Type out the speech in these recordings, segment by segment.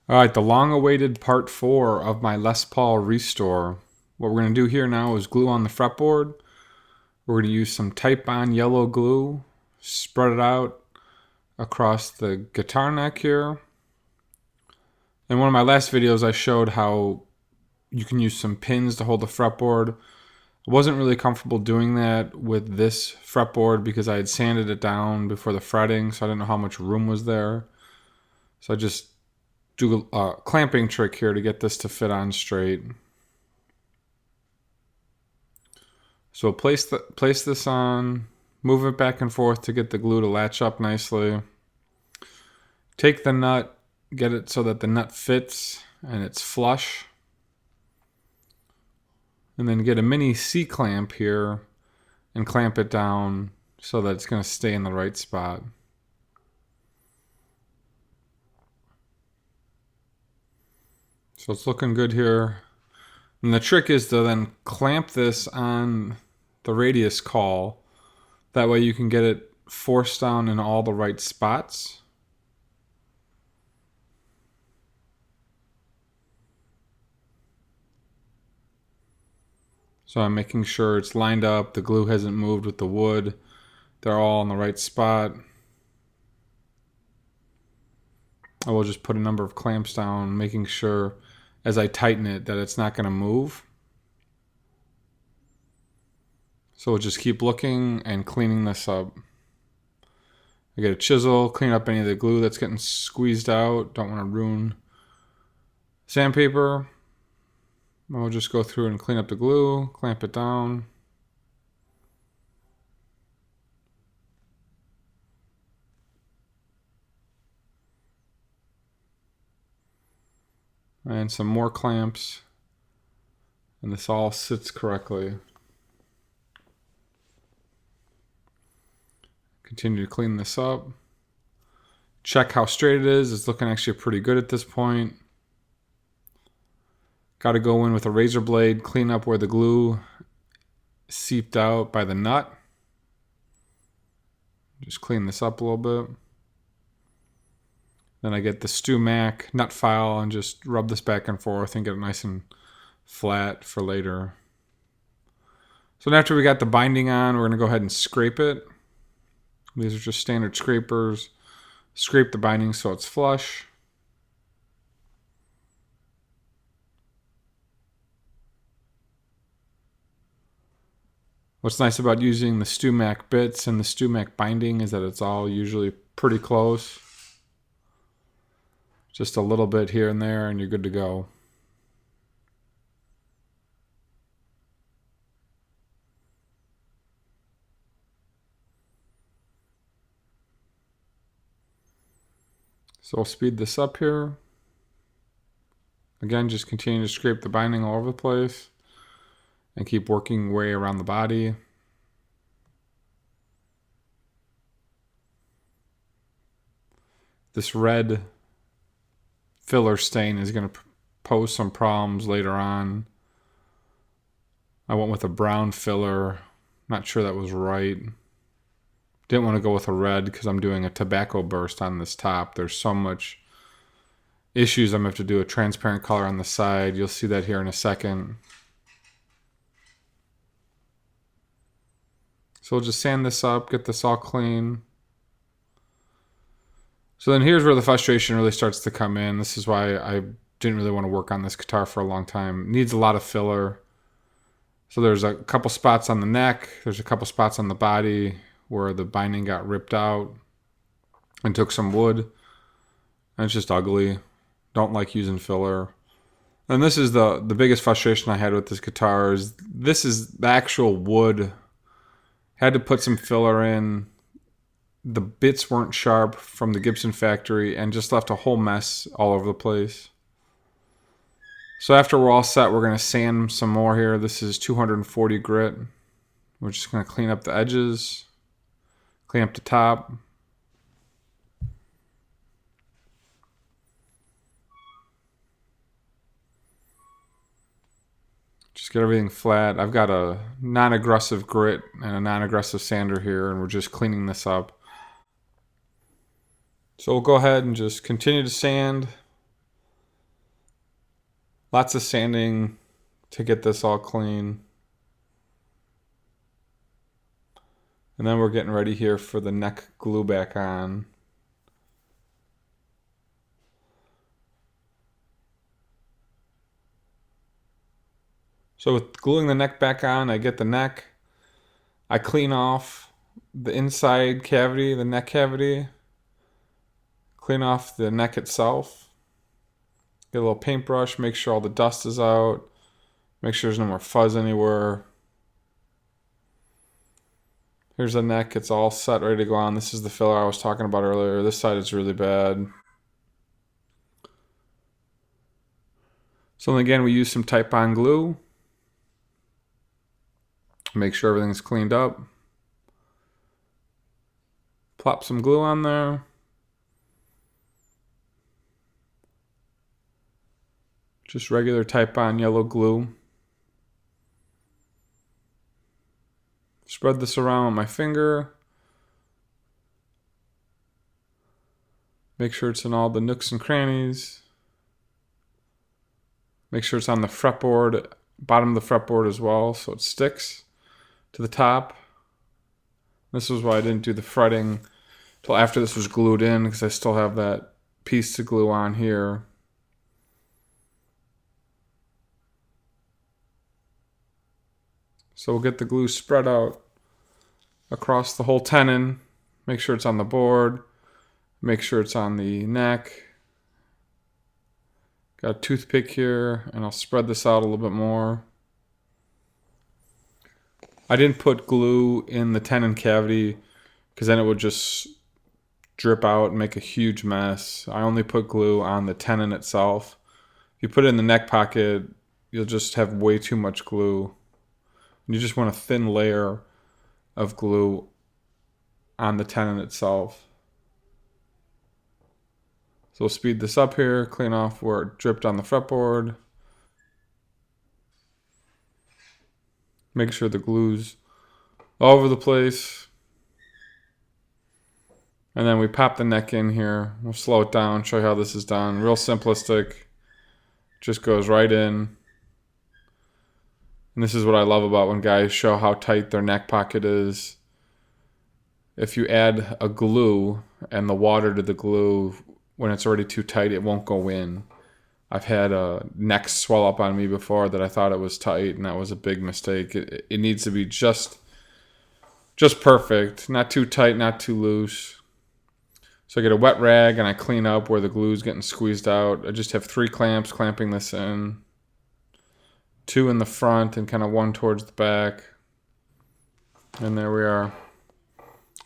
All right, the long-awaited part 4 of my Les Paul restore. What we're going to do here now is glue on the fretboard. We're going to use some Type-On yellow glue, spread it out across the guitar neck here. In one of my last videos, I showed how you can use some pins to hold the fretboard. I wasn't really comfortable doing that with this fretboard because I had sanded it down before the fretting, so I didn't know how much room was there. So I just do a clamping trick here to get this to fit on straight. So place this on, move it back and forth to get the glue to latch up nicely. Take the nut, get it so that the nut fits and it's flush. And then get a mini C-clamp here and clamp it down so that it's going to stay in the right spot. So it's looking good here. And the trick is to then clamp this on the radius caul. That way you can get it forced down in all the right spots. So I'm making sure it's lined up, the glue hasn't moved with the wood. They're all in the right spot. I will just put a number of clamps down, making sure as I tighten it that it's not going to move. So we'll just keep looking and cleaning this up. I get a chisel, clean up any of the glue that's getting squeezed out. Don't want to ruin sandpaper. We'll just go through and clean up the glue, clamp it down. And some more clamps. And this all sits correctly. Continue to clean this up. Check how straight it is. It's looking actually pretty good at this point. Got to go in with a razor blade, clean up where the glue seeped out by the nut. Just clean this up a little bit. Then I get the StewMac nut file and just rub this back and forth and get it nice and flat for later. So after we got the binding on, we're going to go ahead and scrape it. These are just standard scrapers. Scrape the binding so it's flush. What's nice about using the StewMac bits and the StewMac binding is that it's all usually pretty close. Just a little bit here and there and you're good to go. So I'll speed this up here. Again, just continue to scrape the binding all over the place and keep working way around the body. This red filler stain is going to pose some problems later on. I went with a brown filler. Not sure that was right. Didn't want to go with a red because I'm doing a tobacco burst on this top. There's so much issues. I'm going to have to do a transparent color on the side. You'll see that here in a second. So we'll just sand this up, get this all clean. So then here's where the frustration really starts to come in. This is why I didn't really want to work on this guitar for a long time. It needs a lot of filler. So there's a couple spots on the neck. There's a couple spots on the body where the binding got ripped out and took some wood. And it's just ugly. Don't like using filler. And this is the biggest frustration I had with this guitar is this is the actual wood. Had to put some filler in. The bits weren't sharp from the Gibson factory and just left a whole mess all over the place. So after we're all set, we're going to sand some more here. This is 240 grit. We're just going to clean up the edges, clean up the top. Just get everything flat. I've got a non-aggressive grit and a non-aggressive sander here, and we're just cleaning this up. So we'll go ahead and just continue to sand. Lots of sanding to get this all clean. And then we're getting ready here for the neck glue back on. So with gluing the neck back on, I get the neck. I clean off the inside cavity, the neck cavity. Clean off the neck itself. Get a little paintbrush, make sure all the dust is out. Make sure there's no more fuzz anywhere. Here's the neck, it's all set, ready to go on. This is the filler I was talking about earlier. This side is really bad. So then again, we use some Titebond glue. Make sure everything's cleaned up. Plop some glue on there. Just regular Titebond yellow glue. Spread this around with my finger. Make sure it's in all the nooks and crannies. Make sure it's on the fretboard, bottom of the fretboard as well, so it sticks to the top. This is why I didn't do the fretting till after this was glued in, because I still have that piece to glue on here. So we'll get the glue spread out across the whole tenon. Make sure it's on the board. Make sure it's on the neck. Got a toothpick here, and I'll spread this out a little bit more. I didn't put glue in the tenon cavity because then it would just drip out and make a huge mess. I only put glue on the tenon itself. If you put it in the neck pocket, you'll just have way too much glue. You just want a thin layer of glue on the tenon itself. So we'll speed this up here, clean off where it dripped on the fretboard. Make sure the glue's all over the place. And then we pop the neck in here. We'll slow it down, show you how this is done. Real simplistic. Just goes right in. And this is what I love about when guys show how tight their neck pocket is. If you add a glue and the water to the glue, when it's already too tight, it won't go in. I've had necks swell up on me before that I thought it was tight, and that was a big mistake. It needs to be just perfect. Not too tight, not too loose. So I get a wet rag and I clean up where the glue's getting squeezed out. I just have 3 clamps clamping this in. 2 in the front and kind of 1 towards the back. And there we are.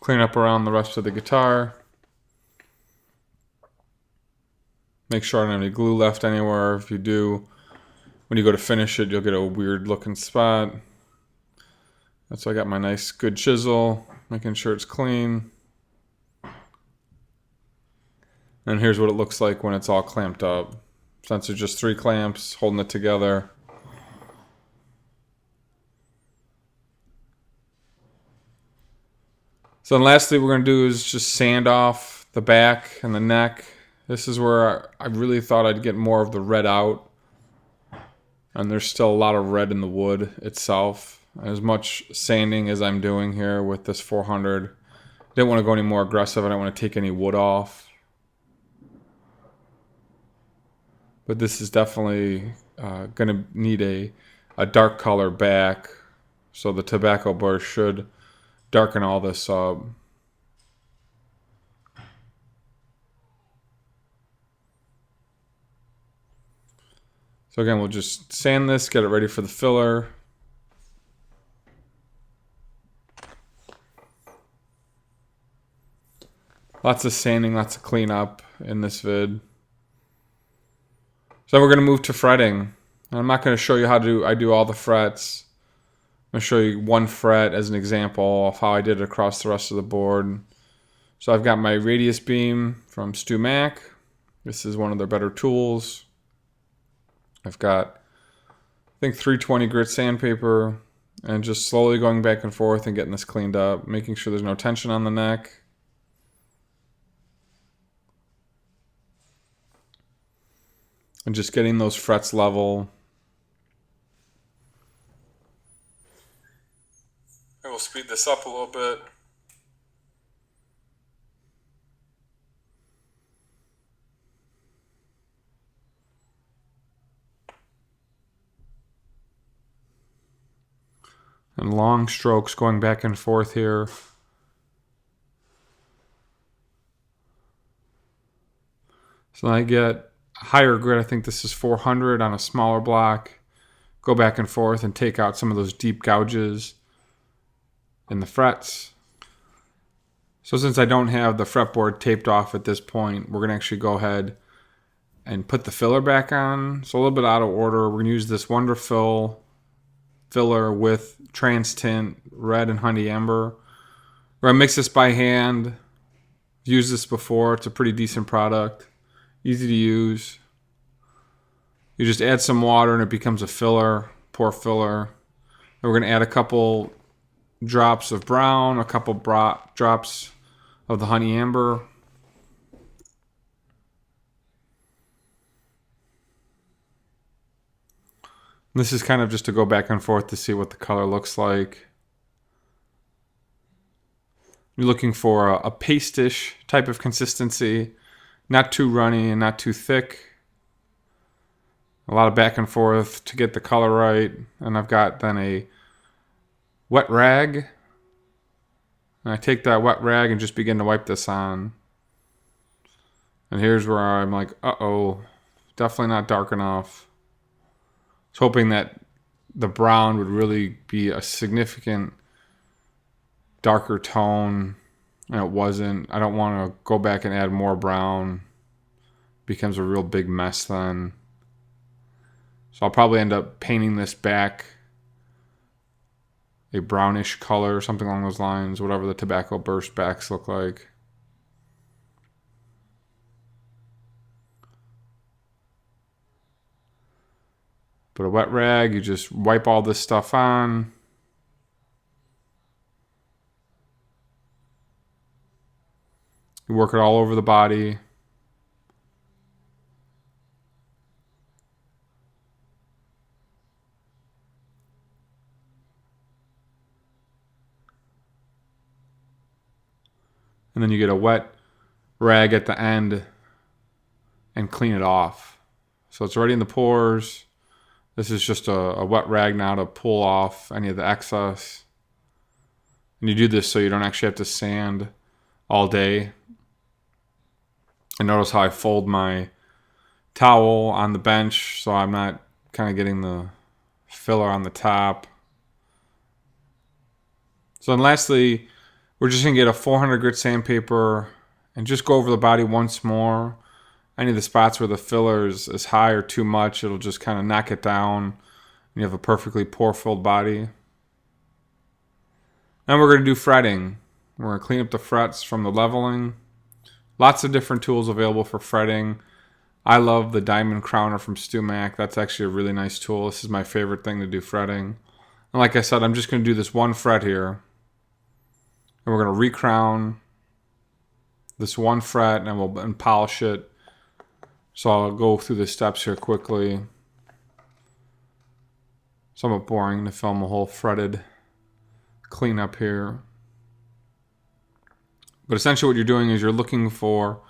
Clean up around the rest of the guitar. Make sure I don't have any glue left anywhere. If you do, when you go to finish it, you'll get a weird looking spot. That's why I got my nice good chisel, making sure it's clean. And here's what it looks like when it's all clamped up. Since there's just 3 clamps holding it together. So then lastly, what we're going to do is just sand off the back and the neck. This is where I really thought I'd get more of the red out. And there's still a lot of red in the wood itself. As much sanding as I'm doing here with this 400. Didn't want to go any more aggressive. I don't want to take any wood off. But this is definitely going to need a dark color back. So the tobacco burr should darken all this up. So again, we'll just sand this, get it ready for the filler. Lots of sanding, lots of cleanup in this vid. So we're going to move to fretting. I'm not going to show you how I do all the frets. I'm going to show you 1 fret as an example of how I did it across the rest of the board. So I've got my radius beam from Stu Mac. This is one of their better tools. I've got, I think, 320 grit sandpaper, and just slowly going back and forth and getting this cleaned up, making sure there's no tension on the neck. and just getting those frets level. And we'll speed this up a little bit. And long strokes going back and forth here. So I get higher grit. I think this is 400 on a smaller block. Go back and forth and take out some of those deep gouges in the frets. So since I don't have the fretboard taped off at this point, we're going to actually go ahead and put the filler back on. So a little bit out of order. We're going to use this Wonderfill filler with Trans Tint, Red and Honey Amber. We're going to mix this by hand. I've used this before. It's a pretty decent product. Easy to use. You just add some water and it becomes a filler, pour filler. And we're going to add a couple drops of brown, a couple drops of the Honey Amber. This is kind of just to go back and forth to see what the color looks like. You're looking for a pastish type of consistency, not too runny and not too thick. A lot of back and forth to get the color right. And I've got then a wet rag. And I take that wet rag and just begin to wipe this on. And here's where I'm like, uh-oh, definitely not dark enough. I was hoping that the brown would really be a significant darker tone, and it wasn't. I don't want to go back and add more brown. It becomes a real big mess then. So I'll probably end up painting this back a brownish color, something along those lines, whatever the tobacco burst backs look like. But a wet rag, you just wipe all this stuff on. You work it all over the body. And then you get a wet rag at the end and clean it off. So it's already in the pores. This is just a wet rag now to pull off any of the excess. And you do this so you don't actually have to sand all day. And notice how I fold my towel on the bench so I'm not kind of getting the filler on the top. So then lastly, we're just going to get a 400 grit sandpaper and just go over the body once more. Any of the spots where the filler is high or too much, it'll just kind of knock it down. And you have a perfectly pore-filled body. Then we're going to do fretting. We're going to clean up the frets from the leveling. Lots of different tools available for fretting. I love the Diamond Crowner from StewMac. That's actually a really nice tool. This is my favorite thing to do fretting. And like I said, I'm just going to do this one fret here. And we're going to recrown this one fret and we'll polish it. So I'll go through the steps here quickly. Somewhat boring to film a whole fretted cleanup here. But essentially what you're doing is you're looking for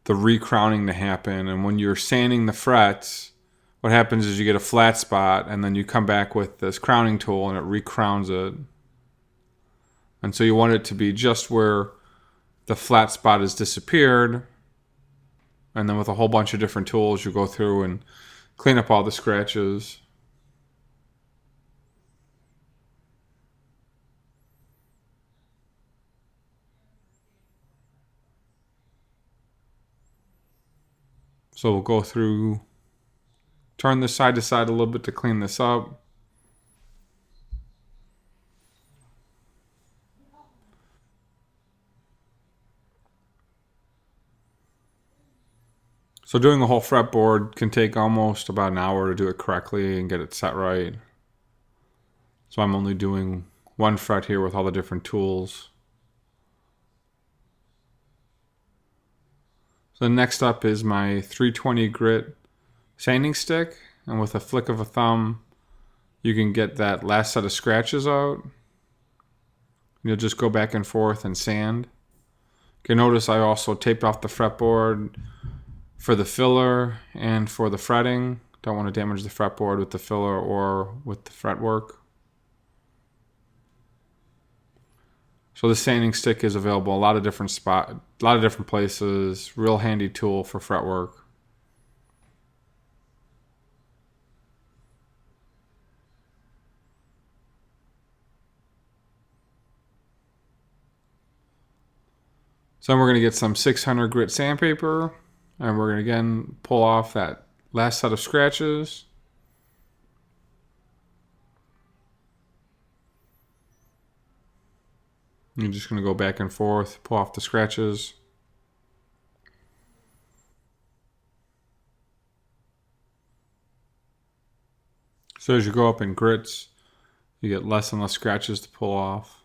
the recrowning to happen. And when you're sanding the frets, what happens is you get a flat spot and then you come back with this crowning tool and it recrowns it. And so you want it to be just where the flat spot has disappeared. And then with a whole bunch of different tools, you go through and clean up all the scratches. So we'll go through, turn this side to side a little bit to clean this up. So doing the whole fretboard can take almost about an hour to do it correctly and get it set right. So I'm only doing one fret here with all the different tools. So next up is my 320 grit sanding stick, and with a flick of a thumb you can get that last set of scratches out. You'll just go back and forth and sand. You can notice I also taped off the fretboard for the filler and for the fretting. Don't want to damage the fretboard with the filler or with the fretwork. So the sanding stick is available a lot of different places. Real handy tool for fretwork. So we're going to get some 600 grit sandpaper, and we're going to again pull off that last set of scratches. You're just going to go back and forth, pull off the scratches. So as you go up in grits, you get less and less scratches to pull off.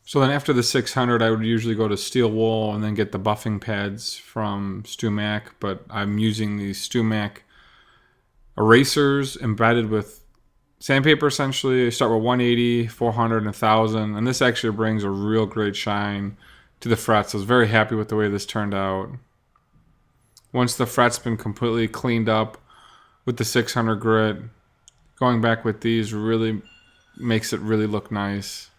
So then after the 600, I would usually go to steel wool and then get the buffing pads from StewMac, but I'm using these StewMac erasers embedded with sandpaper essentially. I start with 180, 400, and 1000, and this actually brings a real great shine to the frets. I was very happy with the way this turned out. Once the fret's been completely cleaned up with the 600 grit, going back with these really makes it really look nice.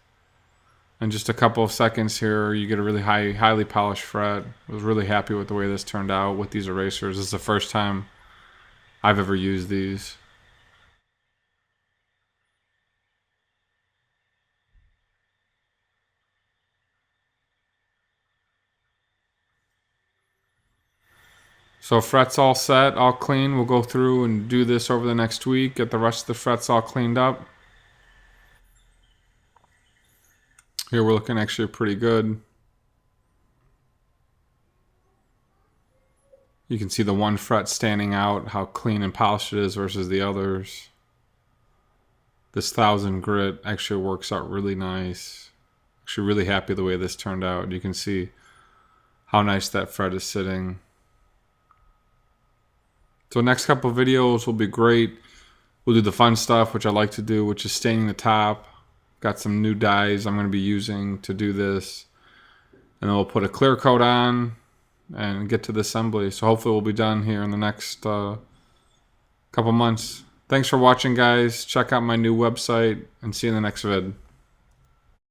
In just a couple of seconds here, you get a really highly polished fret. I was really happy with the way this turned out with these erasers. This is the first time I've ever used these. So frets all set, all clean. We'll go through and do this over the next week, get the rest of the frets all cleaned up. Here we're looking actually pretty good. You can see the one fret standing out, how clean and polished it is versus the others. This 1000 grit actually works out really nice. Actually really happy the way this turned out. You can see how nice that fret is sitting. So next couple of videos will be great. We'll do the fun stuff, which I like to do, which is staining the top. Got some new dyes I'm going to be using to do this. And then we'll put a clear coat on and get to the assembly. So hopefully we'll be done here in the next couple months. Thanks for watching, guys. Check out my new website and see you in the next vid.